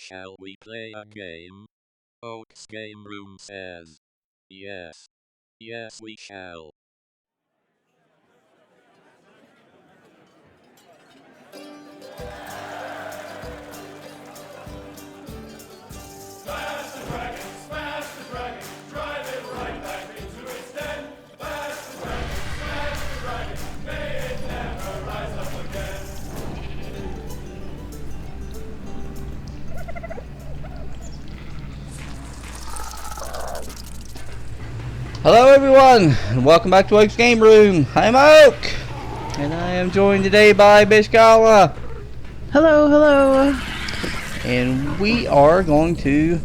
Shall we play a game? Oak's Game Room says. Yes. Yes, we shall. Smash the dragon, drive it right back into its den. Smash the dragon, may it never rise up again. Hello everyone, and welcome back to Oak's Game Room. I'm Oak, and I am joined today by Bishkala. Hello, hello. And we are going to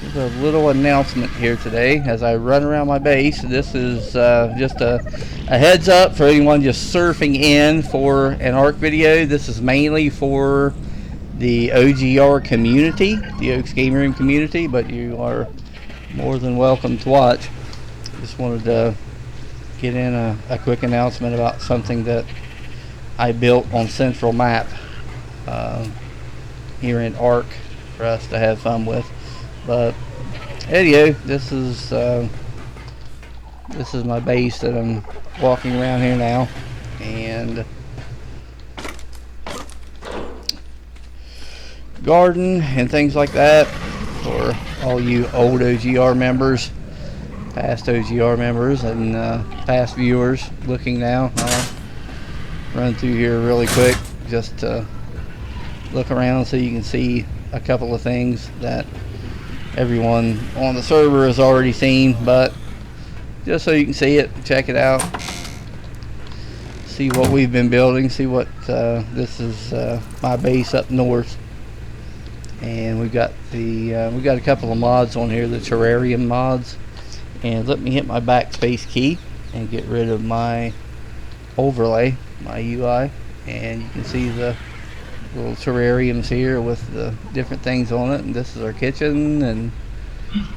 give a little announcement here today as I run around my base. This is just a heads up for anyone just surfing in for an ARC video. This is mainly for the OGR community, the Oak's Game Room community, but you are more than welcome to watch. Just wanted to get in a quick announcement about something that I built on Central Map here in ARC for us to have fun with. But anyway, this is my base that I'm walking around here now, and garden and things like that for all you old OGR members, past OGR members, and past viewers looking now. I'll run through here really quick just to look around so you can see a couple of things that everyone on the server has already seen, but just so you can see it, check it out, see what we've been building, see what this is my base up north. And we've got a couple of mods on here, the terrarium mods. And let me hit my backspace key and get rid of my overlay, my UI, and you can see the little terrariums here with the different things on it. And this is our kitchen, and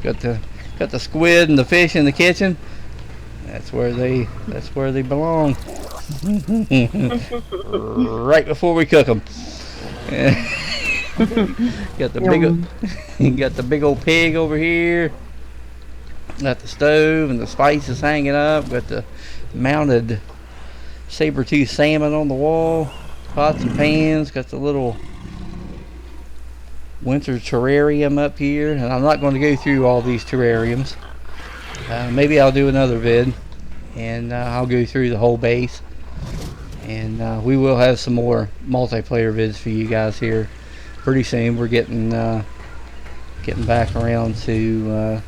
got the squid and the fish in the kitchen. That's where they belong. Right before we cook them. Got the big old pig over here. Got the stove and the spices hanging up. Got the mounted saber-tooth salmon on the wall. Pots and pans. Got the little winter terrarium up here. And I'm not going to go through all these terrariums. Maybe I'll do another vid, and I'll go through the whole base. And we will have some more multiplayer vids for you guys here pretty soon. We're getting back around to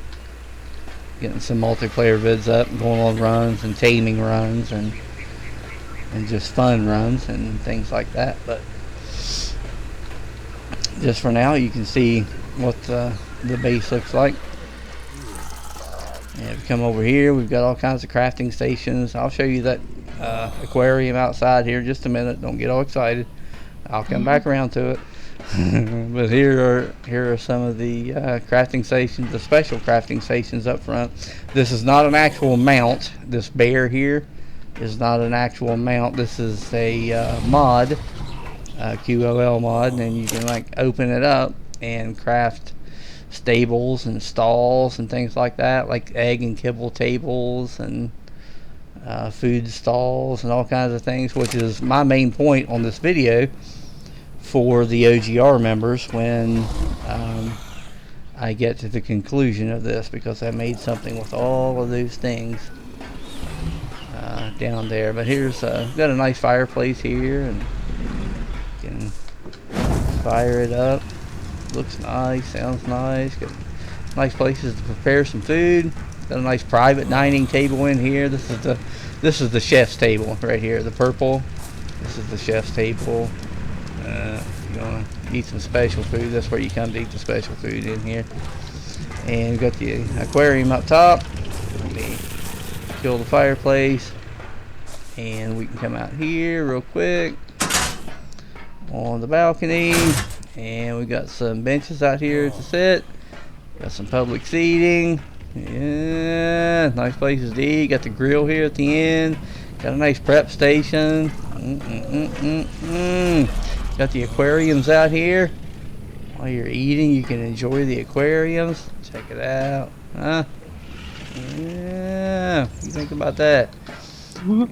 getting some multiplayer vids up and going on runs and taming runs and just fun runs and things like that. But just for now, you can see what the base looks like. And if you come over here, we've got all kinds of crafting stations. I'll show you that aquarium outside here in just a minute. Don't get all excited. I'll come back around to it. But here are some of the crafting stations, the special crafting stations up front. This is not an actual mount. This bear here is not an actual mount. This is a mod, QOL mod, and you can like open it up and craft stables and stalls and things like that, like egg and kibble tables and food stalls and all kinds of things, which is my main point on this video for the OGR members when I get to the conclusion of this, because I made something with all of those things down there. But here's got a nice fireplace here, and you can fire it up. Looks nice, sounds nice. Got nice places to prepare some food. Got a nice private dining table in here. This is the chef's table right here, the purple. This is the chef's table. If you want to eat some special food, that's where you come to eat the special food, in here. And we've got the aquarium up top. Let me kill the fireplace, and we can come out here real quick on the balcony. And we got some benches out here to sit. Got some public seating. Yeah, nice places to eat. Got the grill here at the end. Got a nice prep station. Got the aquariums out here. While you're eating, you can enjoy the aquariums. Check it out. Huh? Yeah. What do you think about that? You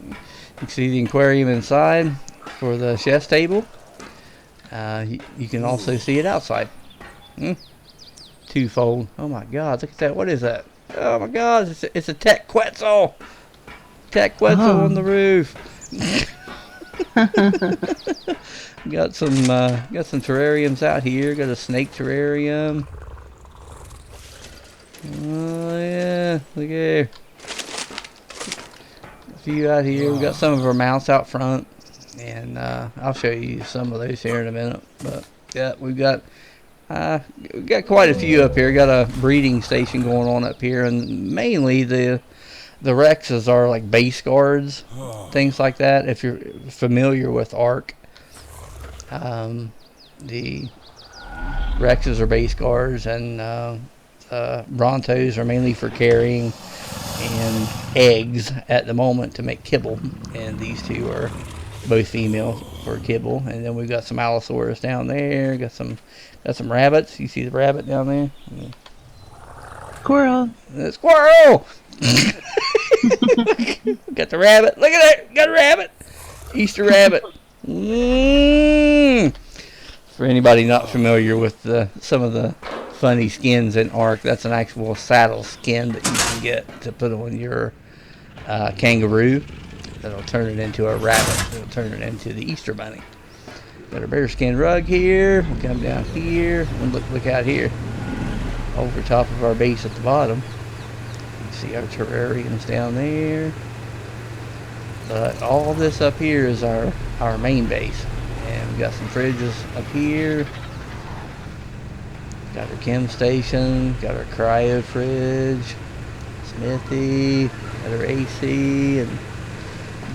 can see the aquarium inside for the chef's table. You can also see it outside. Twofold. Oh my God, look at that. What is that? Oh my God, it's a tech Quetzal. Tech Quetzal on the roof. got some terrariums out here. Got a snake terrarium. Oh yeah, look here. A few out here. We got some of our mounts out front, and I'll show you some of those here in a minute. But yeah, we got quite a few up here. Got a breeding station going on up here, and mainly the Rexes are like base guards, things like that. If you're familiar with ARC, the Rexes are base guards, and Brontos are mainly for carrying and eggs at the moment to make kibble. And these two are both female for kibble. And then we've got some Allosaurus down there. Got some rabbits. You see the rabbit down there? Squirrel. Squirrel! Got the rabbit. Look at that. Got a rabbit. Easter rabbit. For anybody not familiar with some of the funny skins in ARC, that's an actual saddle skin that you can get to put on your kangaroo. That'll turn it into a rabbit. It'll turn it into the Easter bunny. Got a bearskin rug here. We'll come down here and look out here. Over top of our base at the bottom. You see our terrariums down there. But all this up here is our main base. And we got some fridges up here. Got our chem station. Got our cryo fridge. Smithy. Got our AC and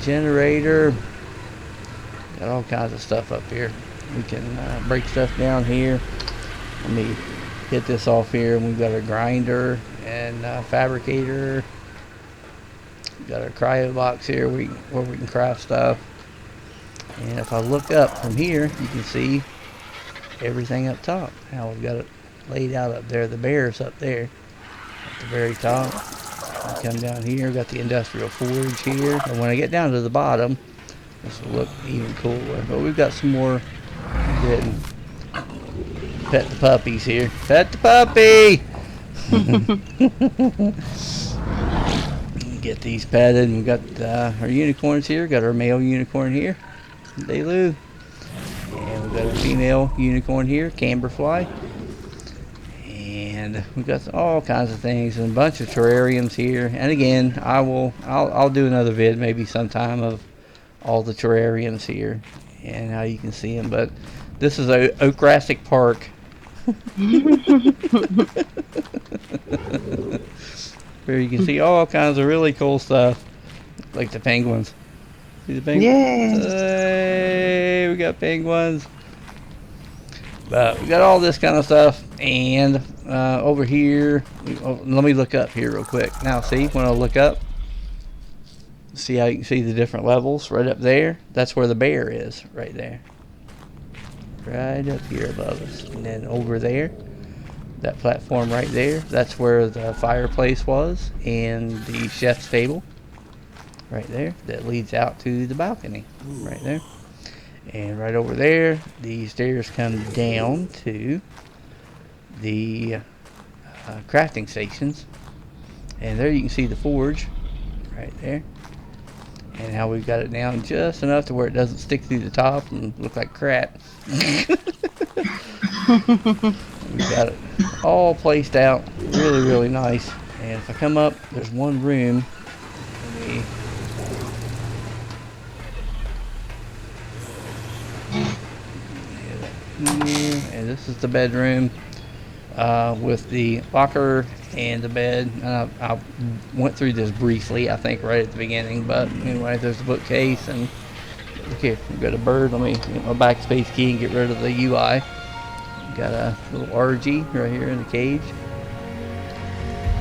generator. Got all kinds of stuff up here. We can break stuff down here. Let me hit this off here. We've got our grinder and fabricator. We've got our cryo box here where we can craft stuff. And if I look up from here, you can see everything up top. How we've got it laid out up there. The bear's up there at the very top. I come down here, got the industrial forge here. And when I get down to the bottom, this will look even cooler. But we've got some more. Go ahead and pet the puppies here. Pet the puppy! Get these petted. And we've got our unicorns here. Got our male unicorn here, Delu. And we've got a female unicorn here, Camberfly. And we've got all kinds of things and a bunch of terrariums here. And again, I'll do another vid maybe sometime of all the terrariums here and how you can see them. But this is Okrastic Park. Where you can see all kinds of really cool stuff, like the penguins. See the penguins? Yeah. Hey, we got penguins. But we got all this kind of stuff. And over here, let me look up here real quick. Now, see, when I look up, see how you can see the different levels right up there? That's where the bear is, right there. Right up here above us. And then over there, that platform right there, that's where the fireplace was and the chef's table. Right there, that leads out to the balcony. Right there. And right over there, the stairs come down to the crafting stations. And there you can see the forge right there. And how we've got it down just enough to where it doesn't stick through the top and look like crap. We've got it all placed out really, really nice. And if I come up, there's one room. Let me... And this is the bedroom with the locker and the bed. I went through this briefly, I think, right at the beginning. But anyway, there's the bookcase. And look here, we've got a bird. Let me get my backspace key and get rid of the UI. Got a little RG right here in the cage.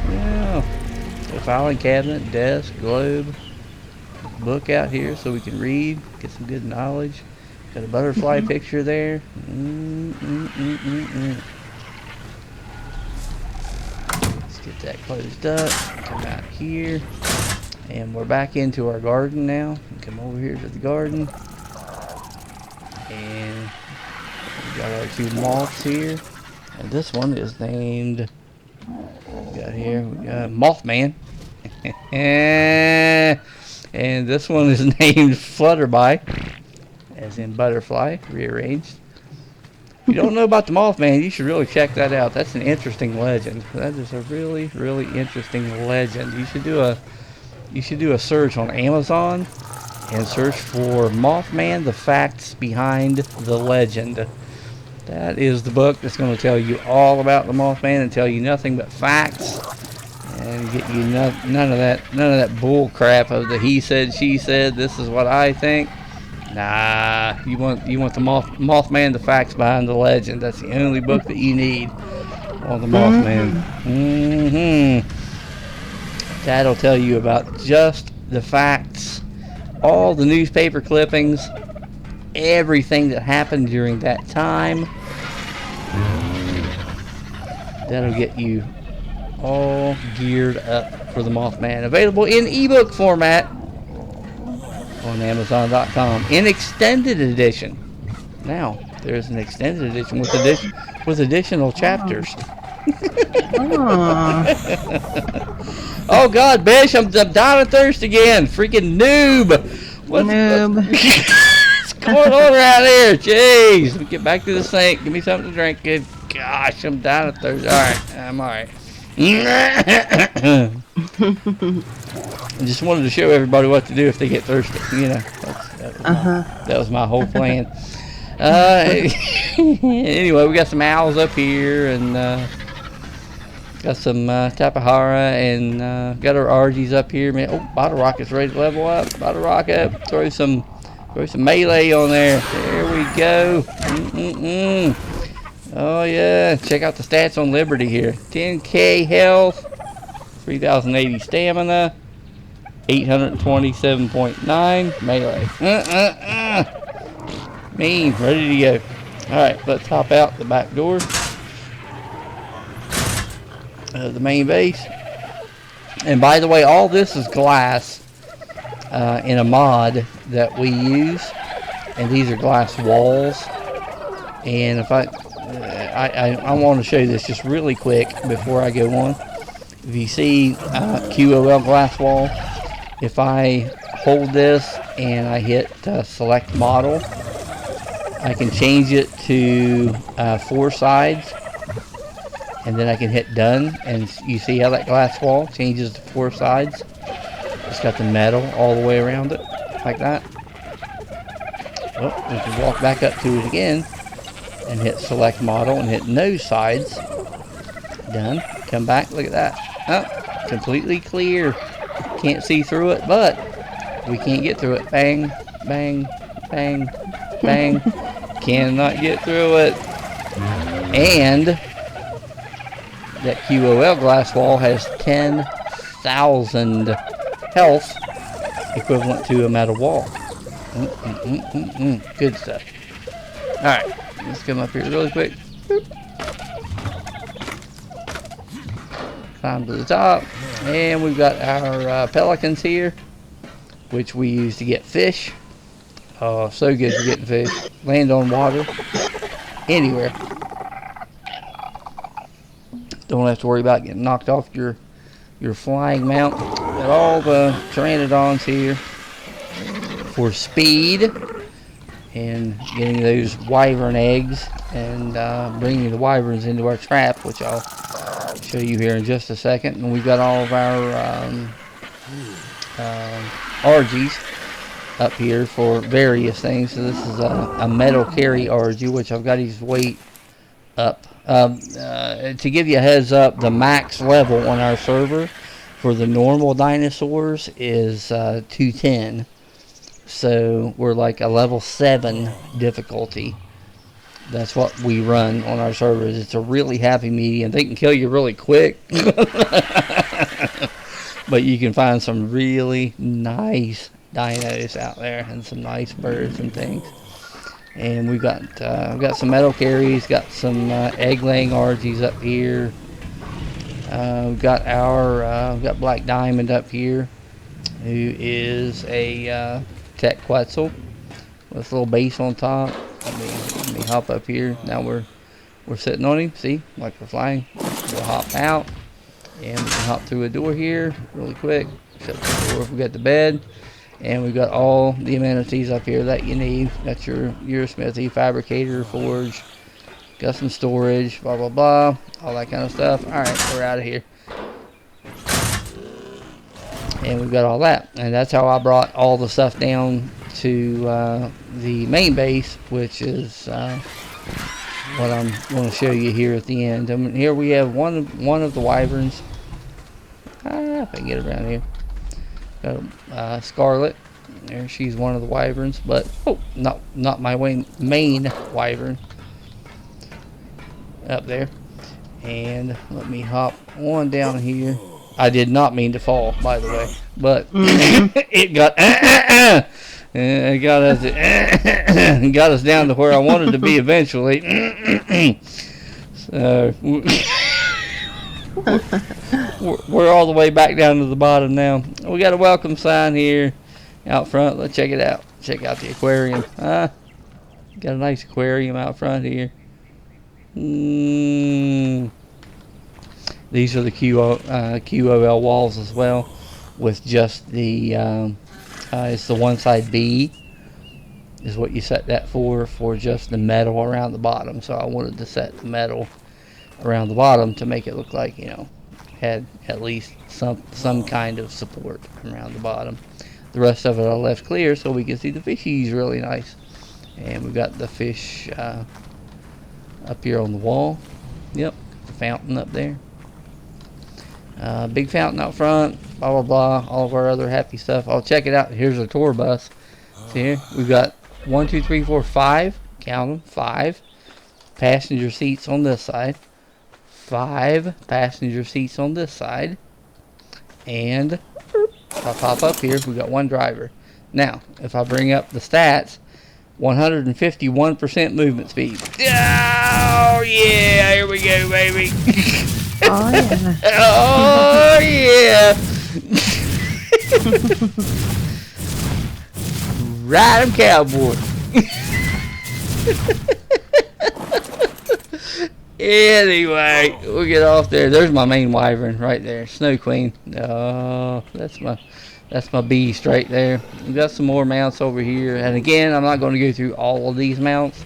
Yeah. A filing cabinet, desk, globe. Book out here so we can read, get some good knowledge. Got a butterfly picture there. Let's get that closed up. Come out here. And we're back into our garden now. Come over here to the garden. And we got our 2 moths here. And this one is named, we got Mothman. And this one is named Flutterby, as in butterfly, rearranged. If you don't know about the Mothman, you should really check that out. That's an interesting legend. That is a really, really interesting legend. You should do a search on Amazon and search for Mothman, the facts behind the legend. That is the book that's going to tell you all about the Mothman and tell you nothing but facts and get you none of that bull crap of the he said, she said, this is what I think. Nah, you want the Mothman, the facts behind the legend. That's the only book that you need on the Mothman. That'll tell you about just the facts, all the newspaper clippings, everything that happened during that time. That'll get you all geared up for the Mothman. Available in ebook format on Amazon.com in extended edition. Now there's an extended edition with additional chapters. Oh God, Bish, I'm dying of thirst again. Freaking noob. What's going on around here? Jeez, let me get back to the sink. Give me something to drink. Good gosh, I'm dying of thirst. All right, I'm all right. I just wanted to show everybody what to do if they get thirsty. You know, that was my whole plan. Anyway, we got some owls up here and got some tapahara and got our RGs up here. Man, oh, bottle rocket's ready to level up. Bottle rocket, throw some melee on there. There we go. Oh yeah, check out the stats on Liberty here. 10k health, 3080 stamina, 827.9 melee. Mean, ready to go. Alright, let's hop out the back door of the main base. And by the way, all this is glass in a mod that we use. And these are glass walls. And if I want to show you this just really quick before I go on. If you see QOL glass wall, if I hold this and I hit select model, I can change it to 4 sides, and then I can hit done, and you see how that glass wall changes to 4 sides. It's got the metal all the way around it, like that. Oh, we can walk back up to it again and hit select model and hit no sides. Done. Come back, look at that. Oh, completely clear. Can't see through it, but we can't get through it. Bang, bang, bang, bang. Cannot get through it. And that QOL glass wall has 10,000 health, equivalent to a metal wall. Good stuff. Alright, let's come up here really quick. Boop. Climb to the top. And we've got our pelicans here, which we use to get fish. Oh, so good for getting fish. Land on water. Anywhere. Don't have to worry about getting knocked off your flying mount. Got all the pteranodons here for speed and getting those wyvern eggs and bringing the wyverns into our trap, which I'll show you here in just a second. And we've got all of our RGs up here for various things. So this is a metal carry RG, which I've got his weight up. To give you a heads up, the max level on our server for the normal dinosaurs is 210. So we're like a level 7 difficulty. That's what we run on our servers. It's a really happy medium. They can kill you really quick. But you can find some really nice dinos out there and some nice birds and things. And we got some metal carries, got some egg laying RGs up here. We've got Black Diamond up here, who is a Tech Quetzal with a little base on top. Let me hop up here. Now we're sitting on him. See, like we're flying. We'll hop out, and we can hop through a door here really quick. Shut the door. We got the bed, and we've got all the amenities up here that you need. Got your smithy, fabricator, forge. Got some storage, blah blah blah, all that kind of stuff. All right, we're out of here. And we've got all that, and that's how I brought all the stuff down to the main base, which is what I'm going to show you here at the end. I mean, here we have one of the wyverns. If I can get around here, got Scarlet. There, she's one of the wyverns, but not my main wyvern up there. And let me hop on down here. I did not mean to fall, by the way, but it got it got us down to where I wanted to be eventually. So we're all the way back down to the bottom now. We got a welcome sign here out front. Let's check it out. Check out the aquarium. Got a nice aquarium out front here. These are the QOL walls as well, with just the it's the one side B is what you set that for just the metal around the bottom. So I wanted to set the metal around the bottom to make it look like, you know, had at least some kind of support around the bottom. The rest of it I left clear so we can see the fishies really nice. And we've got the fish up here on the wall. Yep, the fountain up there. Big fountain out front, blah blah blah, all of our other happy stuff. I'll check it out. Here's our tour bus. See here, we've got 1, 2, 3, 4, 5, count them, 5 passenger seats on this side, 5 passenger seats on this side, and if I pop up here, we've got 1 driver. Now, if I bring up the stats, 151% movement speed. Oh yeah, here we go, baby. Oh yeah. Oh yeah. Ride 'em, cowboy. Anyway, we'll get off there. There's my main wyvern right there, Snow Queen. Oh, that's my beast right there. We've got some more mounts over here, and again, I'm not going to go through all of these mounts,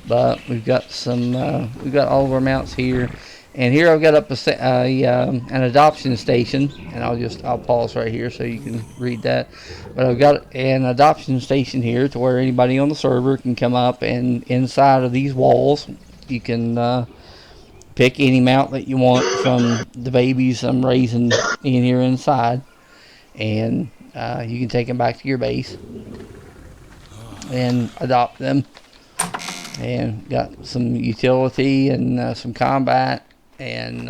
but we've got we've got all of our mounts here. And here I've got up an adoption station, and I'll pause right here so you can read that. But I've got an adoption station here to where anybody on the server can come up, and inside of these walls you can pick any mount that you want from the babies I'm raising in here inside, and you can take them back to your base and adopt them. And got some utility and some combat and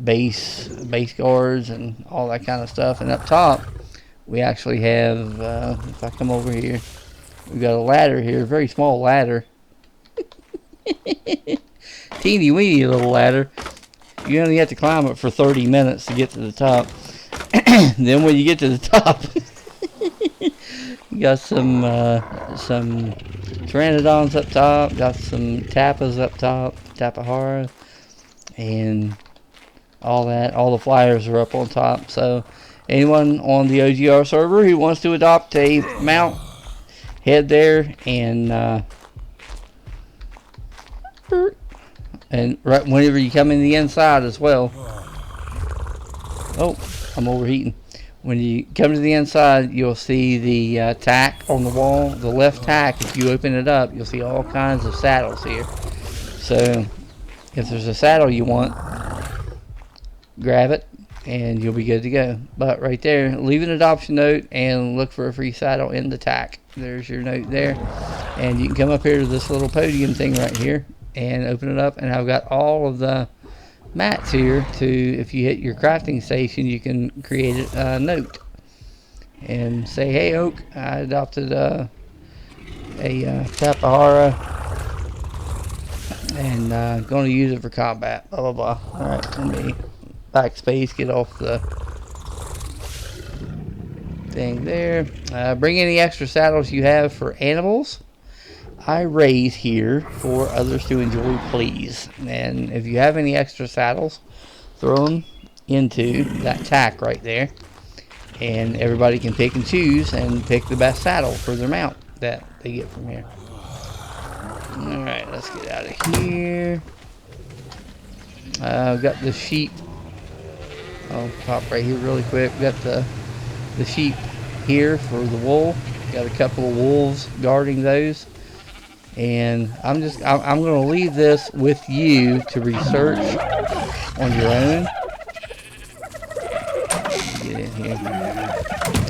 base guards and all that kind of stuff. And up top we actually have if I come over here, we've got a ladder here, a very small ladder. Teeny weeny little ladder. You only have to climb it for 30 minutes to get to the top. Then when you get to the top, you got some pteranodons up top, got some tapas up top, tapahara, and all that. All the flyers are up on top. So anyone on the OGR server who wants to adopt a mount, head there and right whenever you come in the inside as well. Oh, I'm overheating. When you come to the inside, you'll see the tack on the wall. The left tack, if you open it up, you'll see all kinds of saddles here. So if there's a saddle you want, grab it and you'll be good to go. But right there, leave an adoption note and look for a free saddle in the tack. There's your note there. And you can come up here to this little podium thing right here and open it up, and I've got all of the mats here to, if you hit your crafting station, you can create a note and say, hey Oak, I adopted a Tapahara, and going to use it for combat. Blah blah blah. All right, let me backspace, get off the thing there. Bring any extra saddles you have for animals. I raise here for others to enjoy, please. And if you have any extra saddles, throw them into that tack right there, and everybody can pick and choose and pick the best saddle for their mount that they get from here. Alright, let's get out of here. I've got the sheep. I'll pop right here really quick. Got the sheep here for the wool. Got a couple of wolves guarding those. And I'm going to leave this with you to research on your own. Get in here.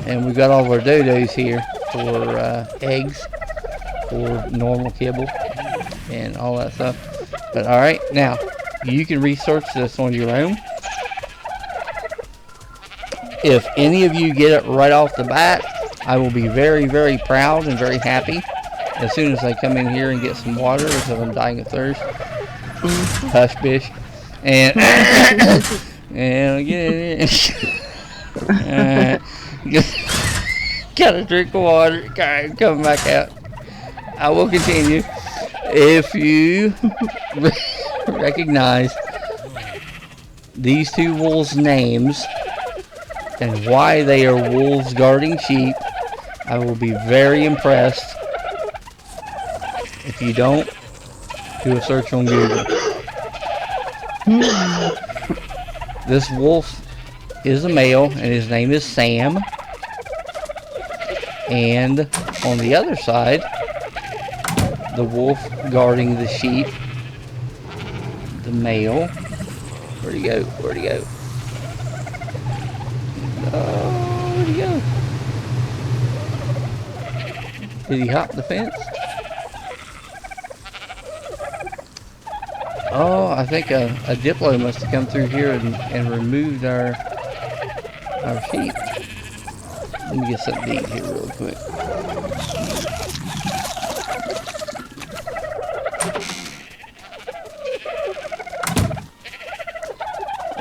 And we've got all of our dodos here for eggs, for normal kibble, and all that stuff. But alright, now, you can research this on your own. If any of you get it right off the bat, I will be very, very proud and very happy as soon as I come in here and get some water because I'm dying of thirst. Hush, bish. And, and I'll get in here. Got a drink of water. Okay, coming back out. I will continue. If you recognize these two wolves' names and why they are wolves guarding sheep, I will be very impressed. If you don't, do a search on Google. This wolf is a male, and his name is Sam. And on the other side, the wolf guarding the sheep, the male. Where'd he go? Where'd he go? Oh, where'd he go? Did he hop the fence? Oh, I think a Diplo must have come through here and removed our sheep. Let me get something to eat here real quick.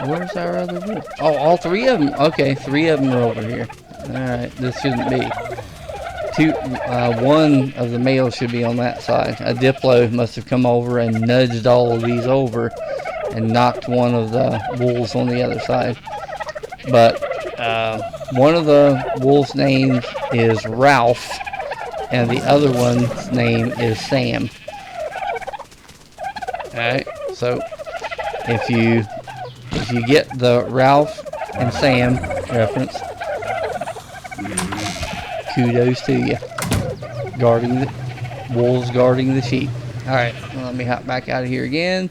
Where's our other wolf? Oh, all three of them? Okay, 3 of them are over here. Alright, this shouldn't be. One of the males should be on that side. A Diplo must have come over and nudged all of these over and knocked one of the wolves on the other side. But one of the wolves' names is Ralph, and the other one's name is Sam. Alright, so if you get the Ralph and Sam reference, kudos to you. Guarding the wolves, guarding the sheep. Alright, well, let me hop back out of here again.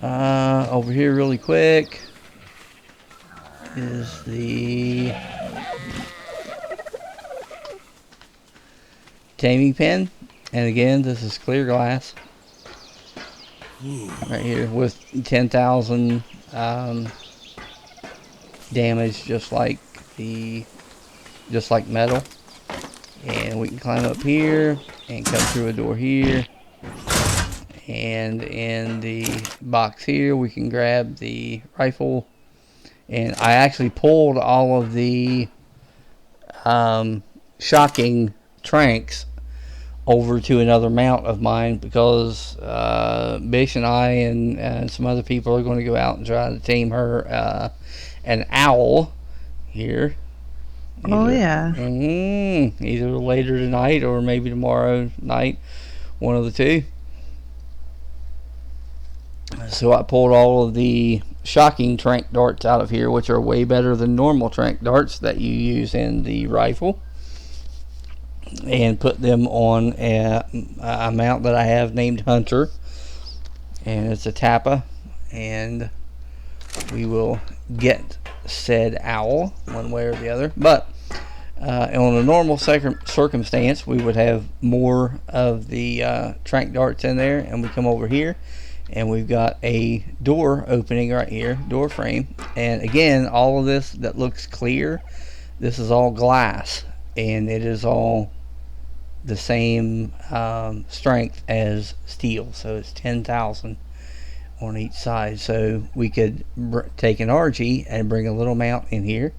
Over here really quick is the taming pen. And again, this is clear glass. Right here with 10,000 damage, just like metal. And we can climb up here and come through a door here. And in the box here, we can grab the rifle. And I actually pulled all of the shocking tranks over to another mount of mine because Bish and I and some other people are going to go out and try to tame her an owl here. Oh, yeah. Either later tonight or maybe tomorrow night, one of the two. So I pulled all of the shocking trank darts out of here, which are way better than normal trank darts that you use in the rifle, and put them on a mount that I have named Hunter, and it's a Tappa, and we will get said owl one way or the other. But on a normal circumstance, we would have more of the trank darts in there, and we come over here and we've got a door opening right here, door frame. And again, all of this that looks clear, this is all glass. and it is all the same strength as steel, so it's 10,000 on each side. So we could take an RG and bring a little mount in here,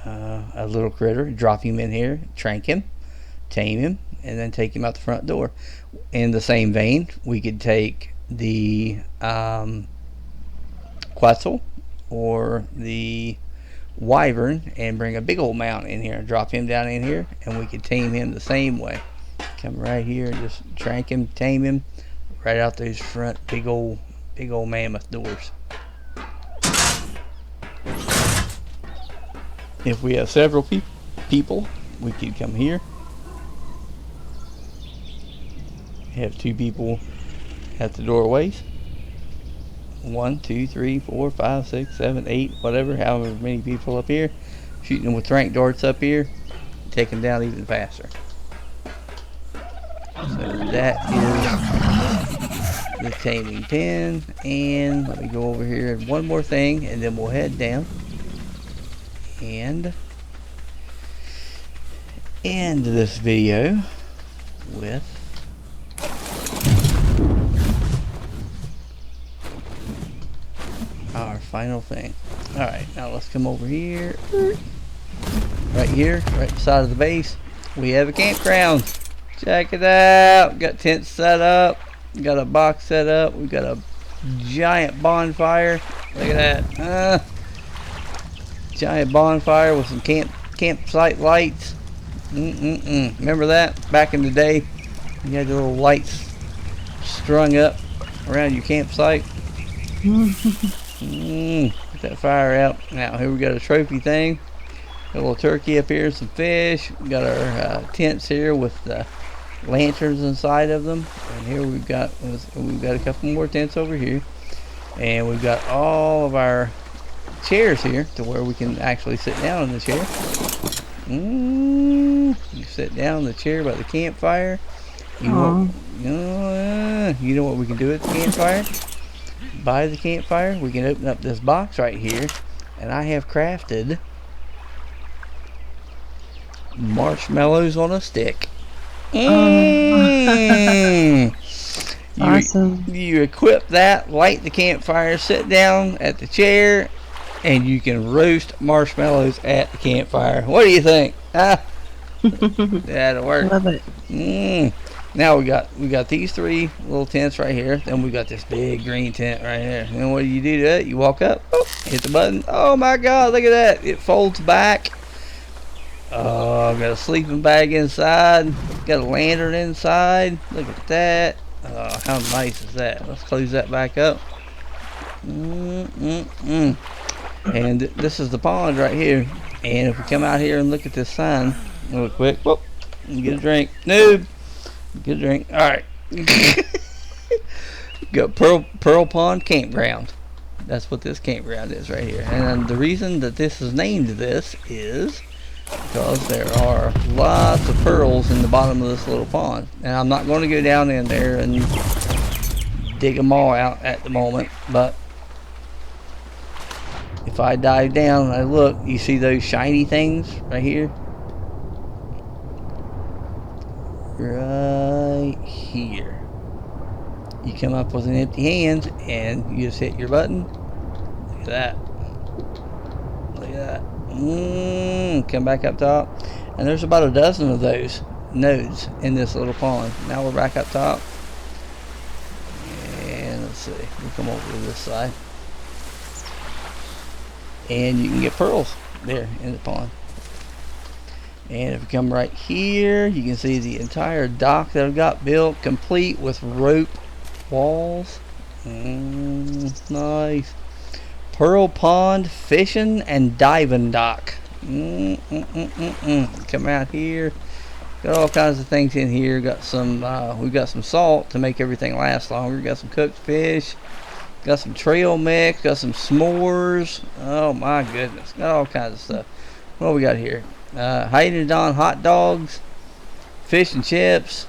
a little critter, drop him in here, trank him, tame him, and then take him out the front door. In the same vein, we could take the Quetzal or the Wyvern and bring a big old mount in here and drop him down in here, and we could tame him the same way. Come right here and just trank him, tame him, right out those front big old mammoth doors. If we have several people, we could come here, have 2 people at the doorways. 1, 2, 3, 4, 5, 6, 7, 8, whatever, however many people up here, shooting them with trank darts up here, take them down even faster. So that is the taming pen, and let me go over here and one more thing, and then we'll head down and end this video with our final thing. Alright, now let's come over here. Right here, right beside of the base, we have a campground. Check it out. Got tents set up. Got a box set up. We got a giant bonfire. Look at that. Giant bonfire with some campsite lights. Remember that? Back in the day, you had the little lights strung up around your campsite. Put that fire out. Now here we got a trophy thing. Got a little turkey up here, some fish. We got our tents here with the lanterns inside of them. And here we've got a couple more tents over here. And we've got all of our chairs here to where we can actually sit down in the chair. You sit down in the chair by the campfire. You know what we can do at the campfire? By the campfire, we can open up this box right here, and I have crafted marshmallows on a stick. Awesome. You equip that, light the campfire, sit down at the chair, and you can roast marshmallows at the campfire. What do you think? That'll work. Love it. Now we got these 3 little tents right here. Then we got this big green tent right here. And what do? To that? You walk up, hit the button. Oh my God! Look at that! It folds back. Got a sleeping bag inside. Got a lantern inside. Look at that. How nice is that? Let's close that back up. And this is the pond right here. And if we come out here and look at this sign real quick, whoop, get a drink. Noob. Get a drink. Alright. Got Pearl Pond Campground. That's what this campground is right here. And the reason that this is named this is because there are lots of pearls in the bottom of this little pond. And I'm not going to go down in there and dig them all out at the moment, but if I dive down and I look, you see those shiny things right here? Right here. You come up with an empty hand and you just hit your button. Look at that. Look at that. Come back up top. And there's about a dozen of those nodes in this little pond. Now we're back up top. And let's see. We'll come over to this side. And you can get pearls there in the pond. And if you come right here, you can see the entire dock that I've got built, complete with rope walls. Nice. Pearl Pond Fishing and Diving Dock. Come out here. Got all kinds of things in here. Got some. We've got some salt to make everything last longer. Got some cooked fish. Got some trail mix. Got some s'mores. Oh my goodness. Got all kinds of stuff. What we got here? Hayden hot dogs, fish and chips,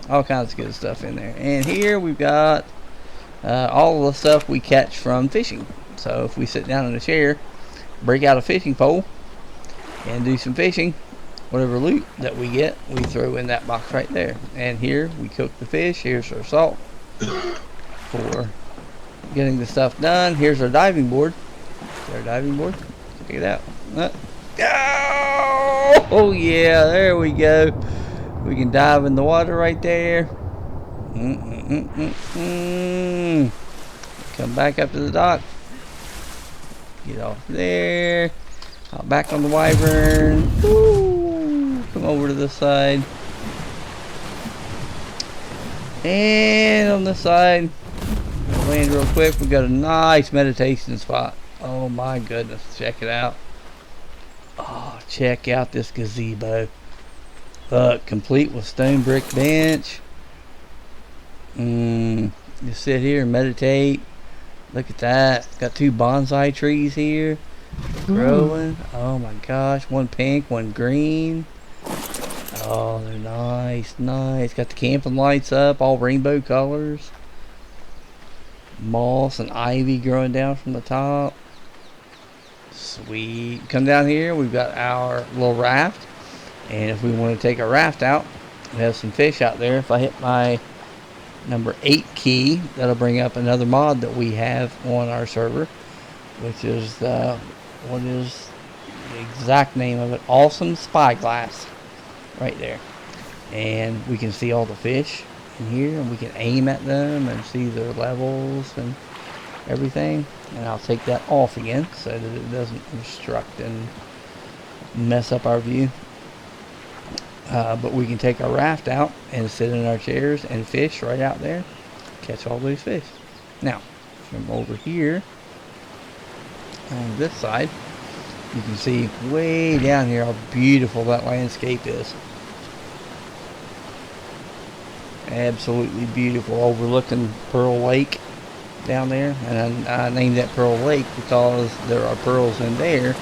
all kinds of good stuff in there. And here we've got all the stuff we catch from fishing. So if we sit down in a chair, break out a fishing pole, and do some fishing, whatever loot that we get, we throw in that box right there. And here we cook the fish. Here's our salt for getting the stuff done. Here's our diving board. Our diving board. Check it out. Oh yeah, there we go. We can dive in the water right there. Come back up to the dock. Get off there. Hop back on the wyvern. Woo. Come over to this side. And on this side, land real quick. We got a nice meditation spot. Oh my goodness, check it out. Oh, check out this gazebo. Look, complete with stone brick bench. Just sit here and meditate. Look at that. Got 2 bonsai trees here growing. Oh my gosh, one pink, one green. Oh, they're nice, nice. Got the camping lights up, all rainbow colors. Moss and ivy growing down from the top. Sweet. Come down here, we've got our little raft. And if we want to take our raft out, we have some fish out there. If I hit my number 8 key, that'll bring up another mod that we have on our server, which is what is the exact name of it? Awesome Spyglass, right there. And we can see all the fish in here, and we can aim at them and see their levels and everything. And I'll take that off again so that it doesn't obstruct and mess up our view. But we can take our raft out and sit in our chairs and fish right out there. Catch all those fish. Now, from over here, on this side, you can see way down here how beautiful that landscape is. Absolutely beautiful, overlooking Pearl Lake down there. And I named that Pearl Lake because there are pearls in there,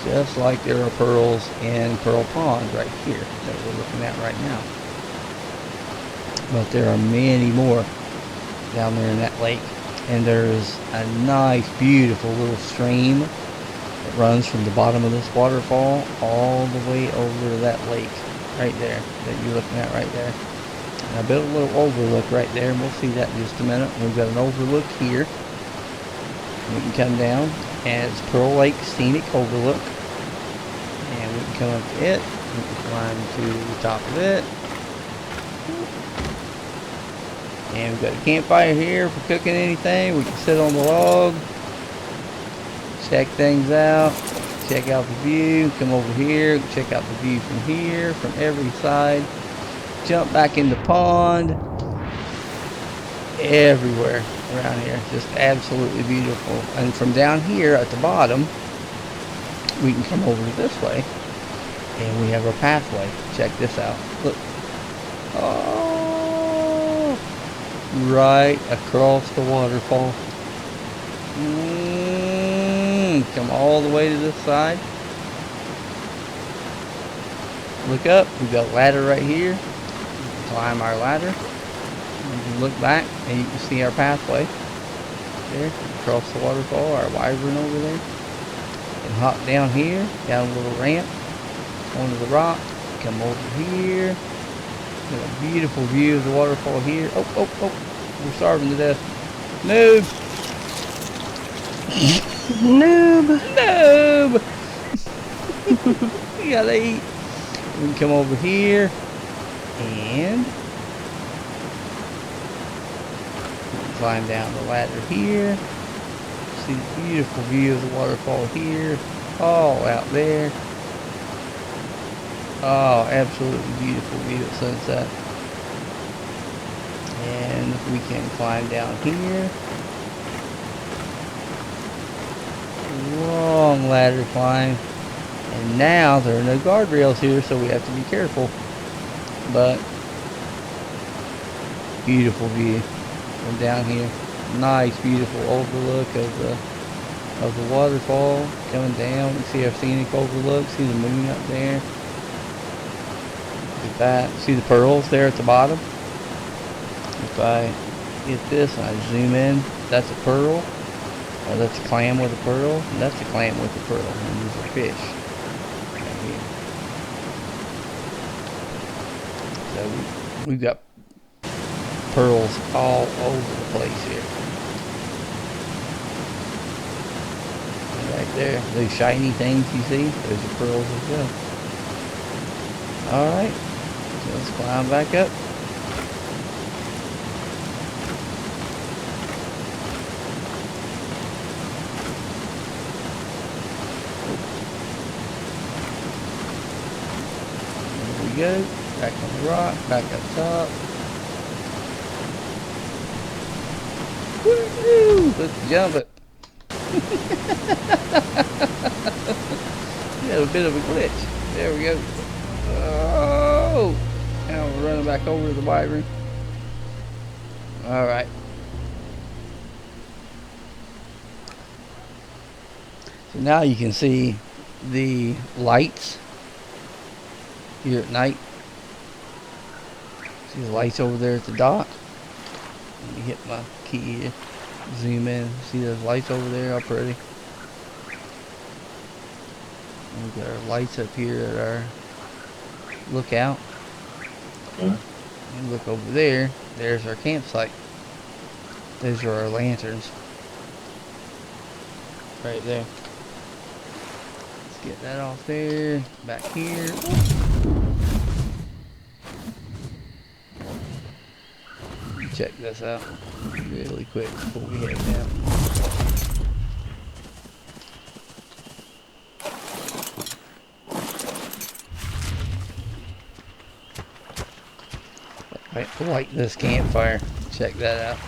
just like there are pearls in Pearl Pond right here that we're looking at right now. But there are many more down there in that lake. And there's a nice, beautiful little stream that runs from the bottom of this waterfall all the way over to that lake right there that you're looking at right there. And I built a little overlook right there, and we'll see that in just a minute. We've got an overlook here. We can come down, and it's Pearl Lake Scenic Overlook. And we can come up to it. We can climb to the top of it. And we've got a campfire here for cooking anything. We can sit on the log, check things out, check out the view, come over here, check out the view from here, from every side, jump back in the pond, everywhere around here. Just absolutely beautiful. And from down here at the bottom, we can come over this way, and we have our pathway. Check this out. Look. Oh, right across the waterfall. Come all the way to this side. Look up. We've got a ladder right here. We can climb our ladder. You can look back and you can see our pathway there across the waterfall. Our wyvern over there. And hop down here, down a little ramp, onto the rock. Come over here. Got a beautiful view of the waterfall here. Oh, we're starving to death. Noob! Noob! We gotta eat. We can come over here and we can climb down the ladder here. See the beautiful view of the waterfall here. All out there. Oh, absolutely beautiful view at sunset. And we can climb down here. Long ladder climb. And now there are no guardrails here, so we have to be careful. But beautiful view from down here. Nice, beautiful overlook of the waterfall coming down. We see our scenic overlook. See the moon up there. Look at that. See the pearls there at the bottom? If I get this and I zoom in, that's a pearl. Or that's a clam with a pearl. And that's a clam with a pearl. And these are fish. Right here. we've got pearls all over the place here. Right there, those shiny things you see, those are pearls as well. Alright, so let's climb back up. There we go, back on the rock, back up top. Woo-hoo! Let's jump it. We had a bit of a glitch. There we go. Oh! Now we're running back over to the wyvern. Alright. So now you can see the lights here at night. See the lights over there at the dock? Let me hit my key here. Zoom in. See those lights over there? How pretty. We've got our lights up here at our lookout. And look over there. There's our campsite. Those are our lanterns. Right there. Let's get that off there. Back here. Check this out really quick before we head down. I like this campfire. Check that out.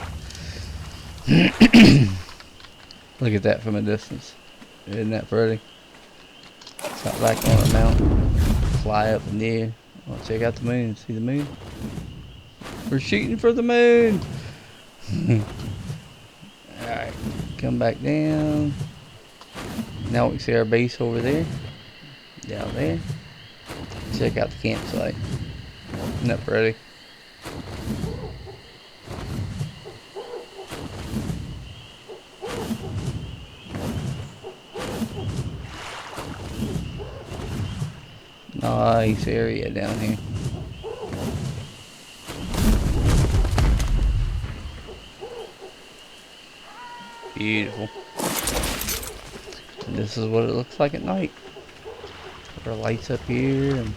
Look at that from a distance. Isn't that pretty? It's not like on a mountain. Fly up in the air. Oh, check out the moon. See the moon? We're shooting for the moon. Alright, come back down. Now we can see our base over there. Down there. Check out the campsite. Isn't that pretty? Nice area down here. Beautiful. And this is what it looks like at night. Our lights up here and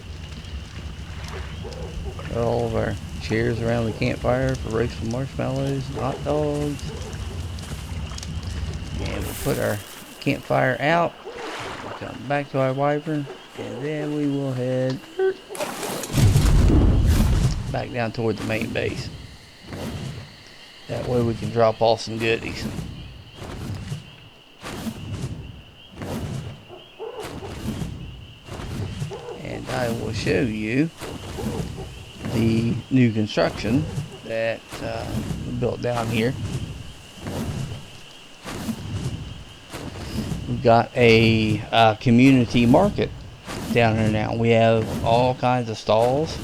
all of our chairs around the campfire for roasting marshmallows and hot dogs. And we'll put our campfire out. We'll come back to our wyvern. And then we will head back down toward the main base. That way we can drop off some goodies. And I will show you the new construction that we built down here. We've got a community market down here now. We have all kinds of stalls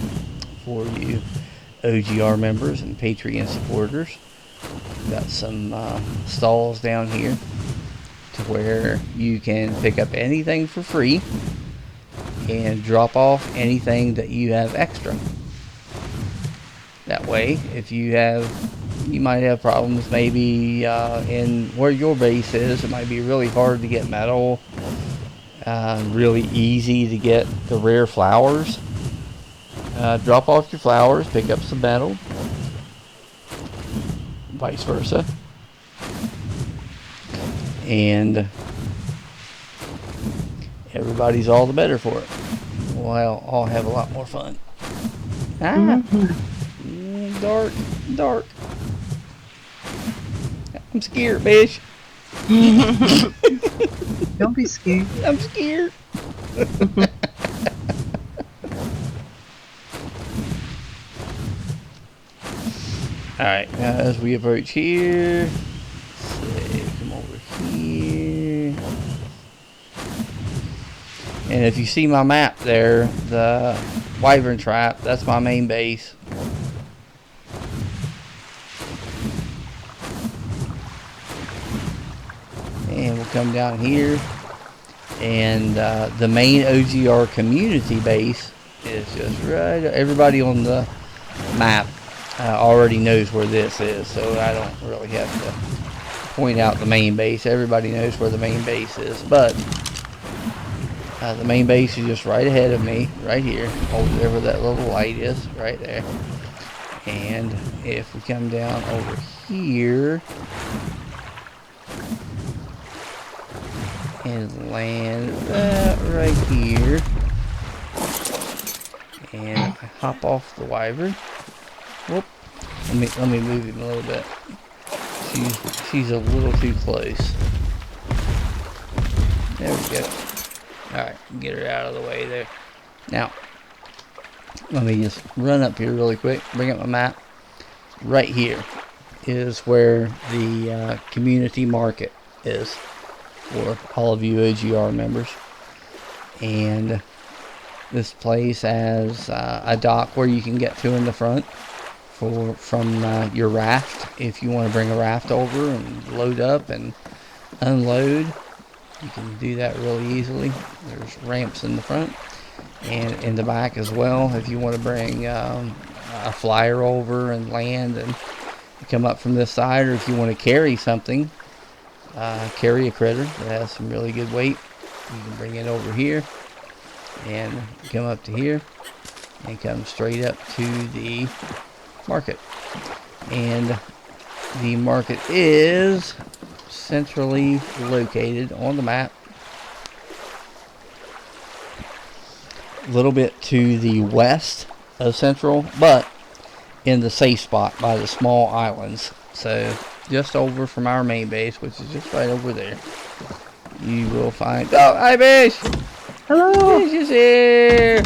for you OGR members and Patreon supporters. We've got some stalls down here to where you can pick up anything for free and drop off anything that you have extra. That way, if you might have problems maybe in where your base is, it might be really hard to get metal. Really easy to get the rare flowers. Drop off your flowers, pick up some metal, vice versa, and everybody's all the better for it. We'll all have a lot more fun. Dark, dark. I'm scared, bitch. Don't be scared. I'm scared. Alright, now as we approach here, let's come over here. And if you see my map there, the wyvern trap, that's my main base. And we'll come down here, and the main OGR community base is just right. Everybody on the map already knows where this is, so I don't really have to point out the main base. Everybody knows where the main base is, but the main base is just right ahead of me, right here, over there where that little light is, right there. And if we come down over here and land right here, and I hop off the wyvern. Whoop. Let me move him a little bit. She's a little too close. There we go. Alright, get her out of the way there. Now, let me just run up here really quick, bring up my map. Right here is where the community market is for all of you OGR members. And this place has a dock where you can get to in the front from your raft. If you want to bring a raft over and load up and unload, you can do that really easily. There's ramps in the front and in the back as well. If you want to bring a flyer over and land and come up from this side, or if you want to carry something, carry a critter that has some really good weight, you can bring it over here and come up to here and come straight up to the market. And the market is centrally located on the map, a little bit to the west of central, but in the safe spot by the small islands. So just over from our main base, which is just right over there, you will find, oh, hi Bish! Hello! Bish is here!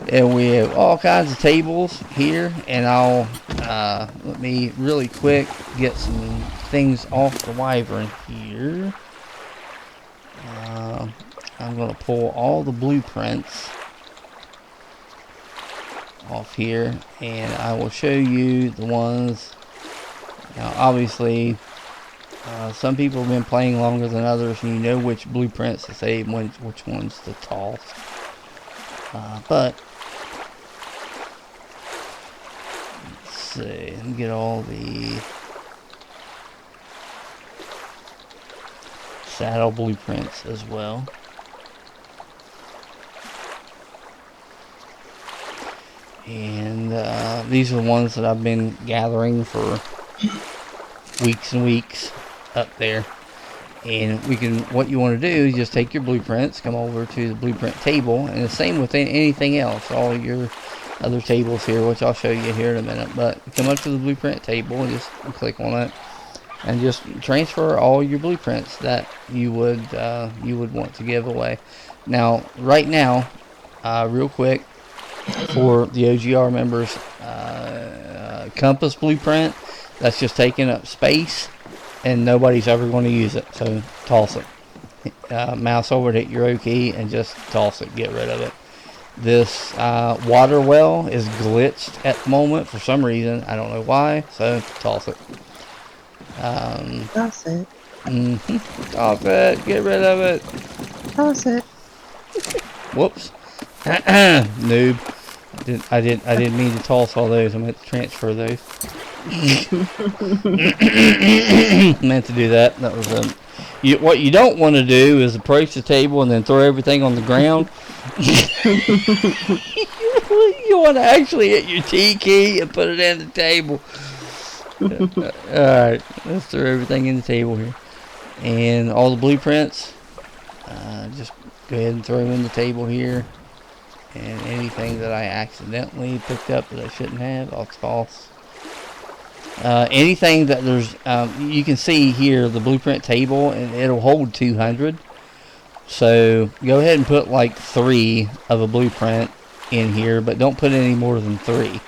And we have all kinds of tables here, and I'll let me really quick get some things off the wyvern here. I'm going to pull all the blueprints off here, and I will show you the ones. Now obviously some people have been playing longer than others, and you know which blueprints to save, which ones to toss. But let's see, and get all the saddle blueprints as well. And these are the ones that I've been gathering for weeks and weeks up there. And what you want to do is just take your blueprints, come over to the blueprint table, and the same with anything else, all your other tables here, which I'll show you here in a minute. But come up to the blueprint table and just click on it, and just transfer all your blueprints that you would want to give away. Now, right now, real quick, for the OGR members, compass blueprint, that's just taking up space, and nobody's ever going to use it, so toss it. Mouse over to hit your O key and just toss it, get rid of it. This water well is glitched at the moment for some reason, I don't know why, so toss it. Toss it. Toss it, get rid of it. Toss it. Whoops. Noob. I didn't mean to toss all those. I meant to transfer those. Meant to do that. That was what you don't want to do is approach the table and then throw everything on the ground. You want to actually hit your T key and put it in the table. Alright, let's throw everything in the table here. And all the blueprints, just go ahead and throw them in the table here. And anything that I accidentally picked up that I shouldn't have, I'll toss. Anything that there's, you can see here the blueprint table, and it'll hold 200. So go ahead and put like 3 of a blueprint in here, but don't put any more than 3.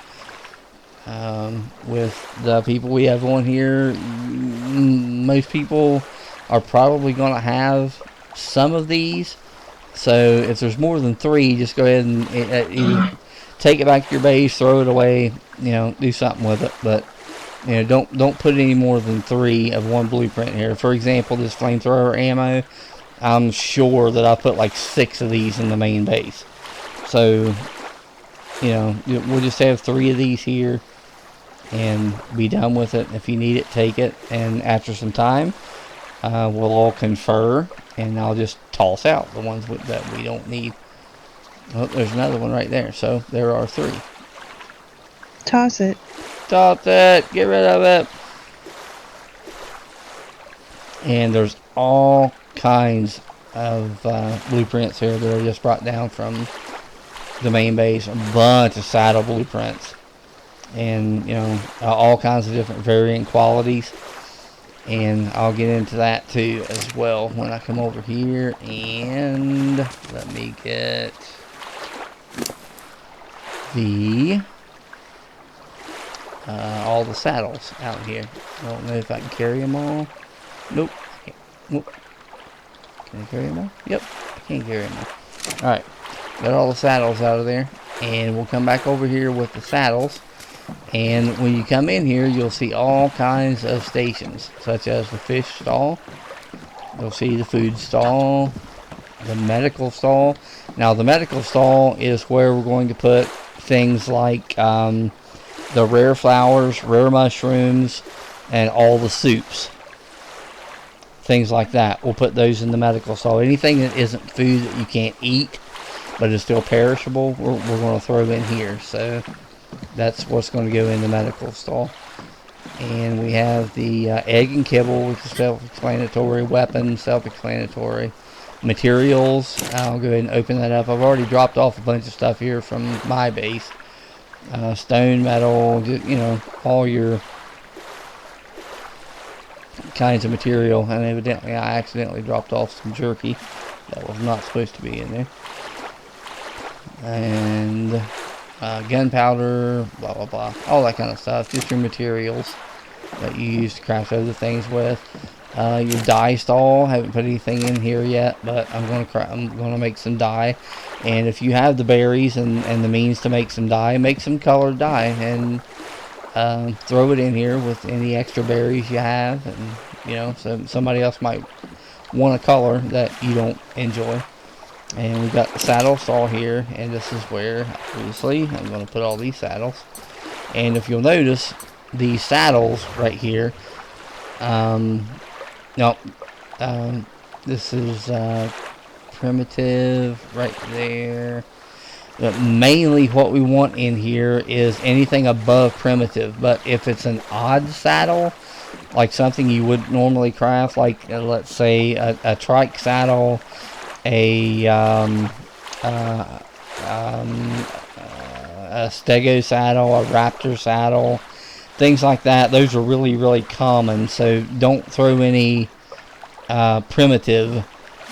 With the people we have on here, most people are probably going to have some of these. So if there's more than 3, just go ahead and either take it back to your base, throw it away, do something with it. But don't put any more than 3 of one blueprint here. For example, this flamethrower ammo, I'm sure that I put like 6 of these in the main base. So, we'll just have 3 of these here and be done with it. If you need it, take it. And after some time, we'll all confer, and I'll just toss out the ones that we don't need. Oh, there's another one right there. So there are 3. Toss it. Toss it. Get rid of it. And there's all kinds of blueprints here that are just brought down from the main base. A bunch of saddle blueprints. And, all kinds of different varying qualities. And I'll get into that too as well when I come over here. And let me get all the saddles out here. I don't know if I can carry them all. Nope. Nope. Can I carry them all? Yep, I can carry them all. Alright, got all the saddles out of there. And we'll come back over here with the saddles. And when you come in here, you'll see all kinds of stations, such as the fish stall. You'll see the food stall, the medical stall. Now, the medical stall is where we're going to put things like the rare flowers, rare mushrooms, and all the soups. Things like that. We'll put those in the medical stall. Anything that isn't food that you can't eat, but is still perishable, we're going to throw in here. So that's what's going to go in the medical stall. And we have the egg and kibble, which is self-explanatory. Weapons, self-explanatory. Materials, I'll go ahead and open that up. I've already dropped off a bunch of stuff here from my base. Stone, metal, all your kinds of material. And evidently I accidentally dropped off some jerky that was not supposed to be in there. And gunpowder, blah blah blah, all that kind of stuff. Just your materials that you use to craft other things with. Your dye stall, haven't put anything in here yet, but I'm gonna make some dye. And if you have the berries and the means to make some dye, make some colored dye and throw it in here with any extra berries you have. And so somebody else might want a color that you don't enjoy. And we've got the saddle stall here, and this is where, obviously, I'm going to put all these saddles. And if you'll notice, these saddles right here, this is primitive right there. But mainly what we want in here is anything above primitive. But if it's an odd saddle, like something you wouldn't normally craft, like let's say a trike saddle, a stego saddle, a raptor saddle, things like that. Those are really, really common. So don't throw any primitive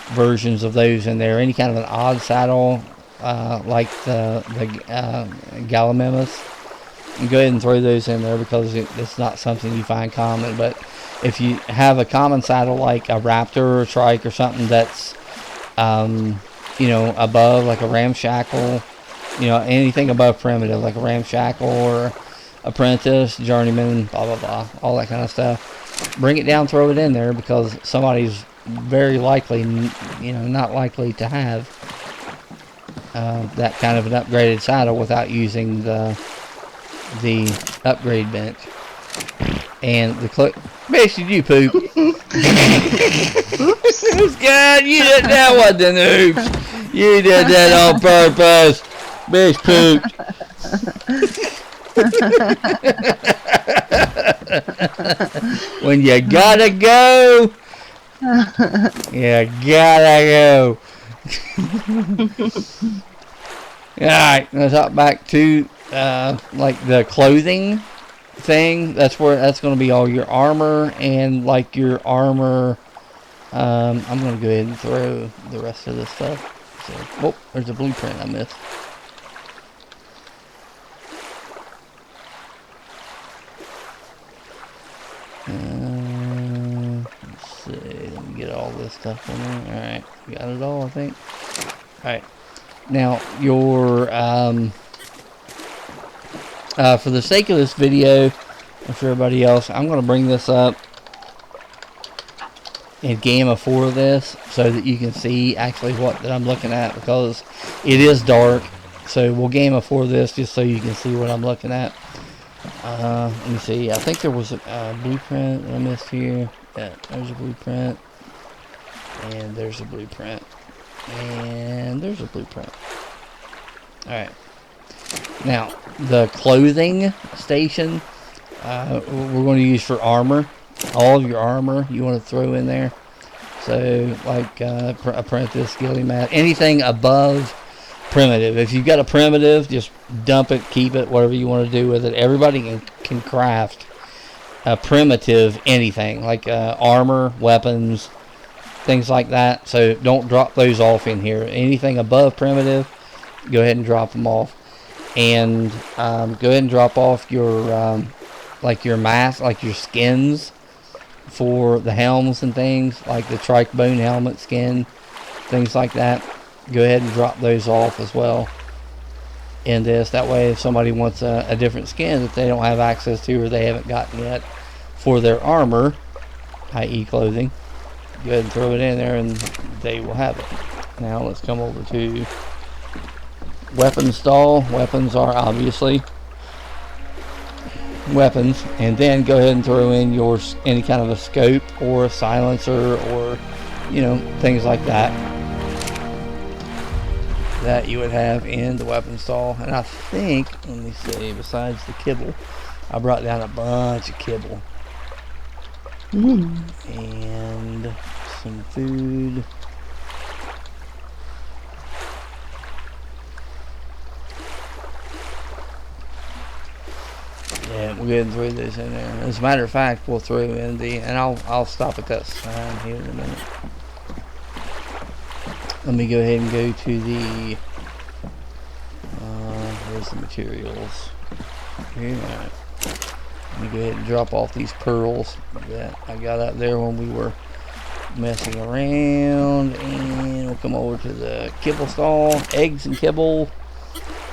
versions of those in there. Any kind of an odd saddle, like the Gallimimus, you go ahead and throw those in there because it's not something you find common. But if you have a common saddle like a raptor or a trike or something that's above, like a ramshackle, anything above primitive, like a ramshackle or apprentice, journeyman, blah blah blah, all that kind of stuff, bring it down, throw it in there, because somebody's very likely not likely to have that kind of an upgraded saddle without using the upgrade bench. And the bitch, did you poop? Oops, God, you did that one, the oops. You did that on purpose. Bitch pooped. When you gotta go, you gotta go. Alright, let's hop back to like the clothing thing. That's going to be all your armor, and like your armor, I'm going to go ahead and throw the rest of this stuff. So, there's a blueprint I missed. Let's see, let me get all this stuff in there. Alright, got it all, I think. Alright, now your for the sake of this video, and for everybody else, I'm going to bring this up in gamma for this, so that you can see actually what that I'm looking at, because it is dark So we'll game before this just so you can see what I'm looking at. Let me see. I think there was a blueprint that I missed here. Yeah, there's a blueprint. And there's a blueprint. And there's a blueprint. Alright. Now, the clothing station, we're going to use for armor. All of your armor you want to throw in there. So, like apprentice, guilty mat, anything above primitive. If you've got a primitive, just dump it, keep it, whatever you want to do with it. Everybody can craft a primitive anything, like armor, weapons, things like that. So don't drop those off in here. Anything above primitive, go ahead and drop them off. And go ahead and drop off your like your mask, like your skins for the helms and things, like the trike bone helmet skin, things like that. Go ahead and drop those off as well in this. That way if somebody wants a different skin that they don't have access to or they haven't gotten yet for their armor, i.e. clothing, go ahead and throw it in there and they will have it. Now let's come over to weapon stall. Weapons are obviously weapons, and then go ahead and throw in your any kind of a scope or a silencer or things like that you would have in the weapon stall. And I think, let me see, besides the kibble, I brought down a bunch of kibble and some food. Yeah, we'll go ahead and throw this in there. As a matter of fact, we'll throw in the, and I'll stop at that sign here in a minute. Let me go ahead and go to the, where's the materials? Here, alright. Let me go ahead and drop off these pearls that I got up there when we were messing around. And we'll come over to the kibble stall, eggs and kibble.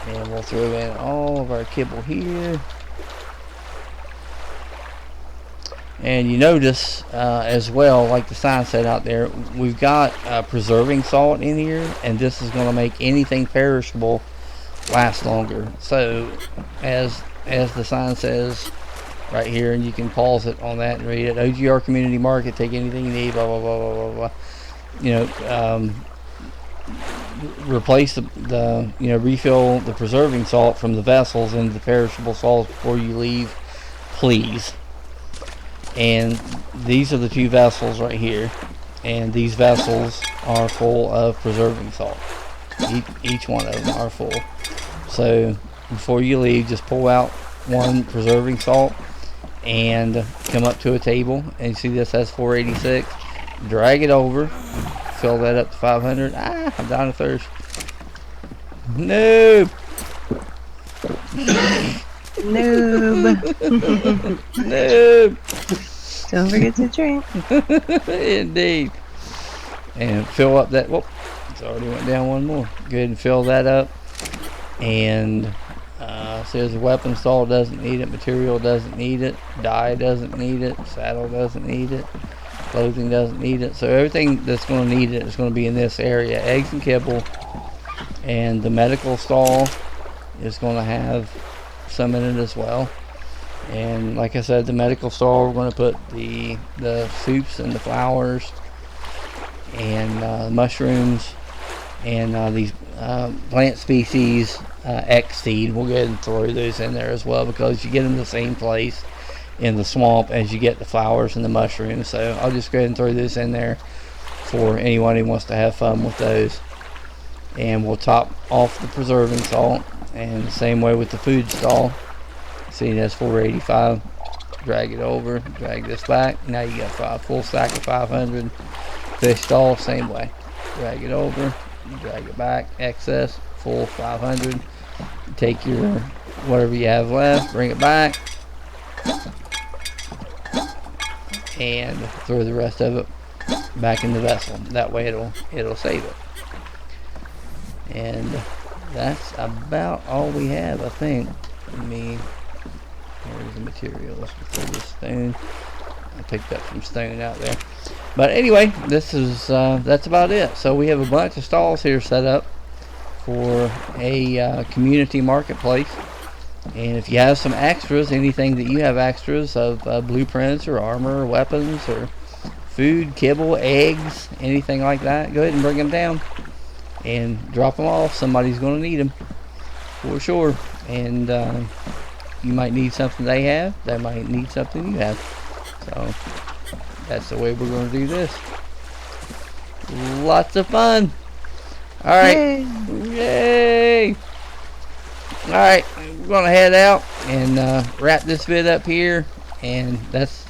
And we'll throw in all of our kibble here. And you notice as well, like the sign said out there, we've got preserving salt in here, and this is going to make anything perishable last longer. So as the sign says right here, and you can pause it on that and read it, OGR Community Market, take anything you need, blah blah blah blah blah blah. Replace the refill the preserving salt from the vessels into the perishable salt before you leave, please. And these are the two vessels right here, and these vessels are full of preserving salt. Each one of them are full. So before you leave, just pull out one preserving salt and come up to a table, and you see this has 486. Drag it over, fill that up to 500. I'm dying of thirst. Noob. Noob. Noob. Don't forget to drink. Indeed. And fill up that. Whoop, it's already went down one more. Go ahead and fill that up. And says the weapon stall doesn't need it, material doesn't need it, dye doesn't need it, saddle doesn't need it, clothing doesn't need it. So everything that's going to need it is going to be in this area. Eggs and kibble. And the medical stall is going to have some in it as well. And like I said, the medical stall, we're going to put the soups and the flowers and mushrooms and these plant species X seed. We'll go ahead and throw those in there as well, because you get them in the same place in the swamp as you get the flowers and the mushrooms. So I'll just go ahead and throw this in there for anyone who wants to have fun with those. And we'll top off the preserving salt, and the same way with the food stall. See, that's 485. Drag it over, drag this back. Now you got a full stack of 500. Fish stall, same way. Drag it over, drag it back, excess, full 500. Take your whatever you have left, bring it back, and throw the rest of it back in the vessel. That way it'll save it. And that's about all we have, I think. Here's the materials for this stone. I picked up some stone out there. But anyway, this is that's about it. So we have a bunch of stalls here set up for a community marketplace. And if you have some extras, anything that you have extras of blueprints or armor or weapons or food, kibble, eggs, anything like that, go ahead and bring them down and drop them off. Somebody's going to need them for sure. And you might need something they have. They might need something you have. So that's the way we're going to do this. Lots of fun. All right. Yay. All right. We're going to head out and wrap this vid up here. And that's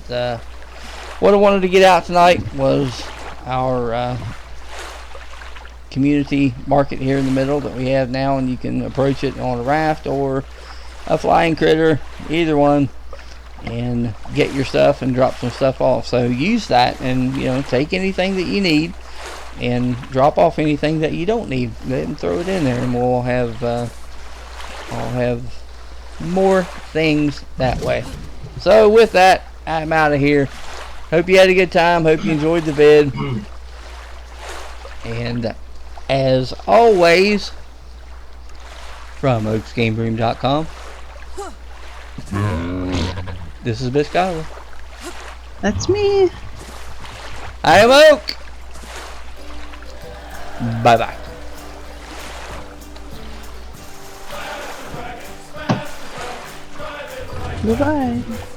what I wanted to get out tonight was our community market here in the middle that we have now, and you can approach it on a raft or a flying critter, either one, and get your stuff and drop some stuff off. So use that, and take anything that you need and drop off anything that you don't need. Go ahead and throw it in there, and we'll have I'll have more things that way. So with that, I'm out of here. Hope you had a good time. Hope you enjoyed the vid. And as always, from oaksgameroom.com, this is Biscola. That's me. I am Oak. Bye-bye. Bye-bye.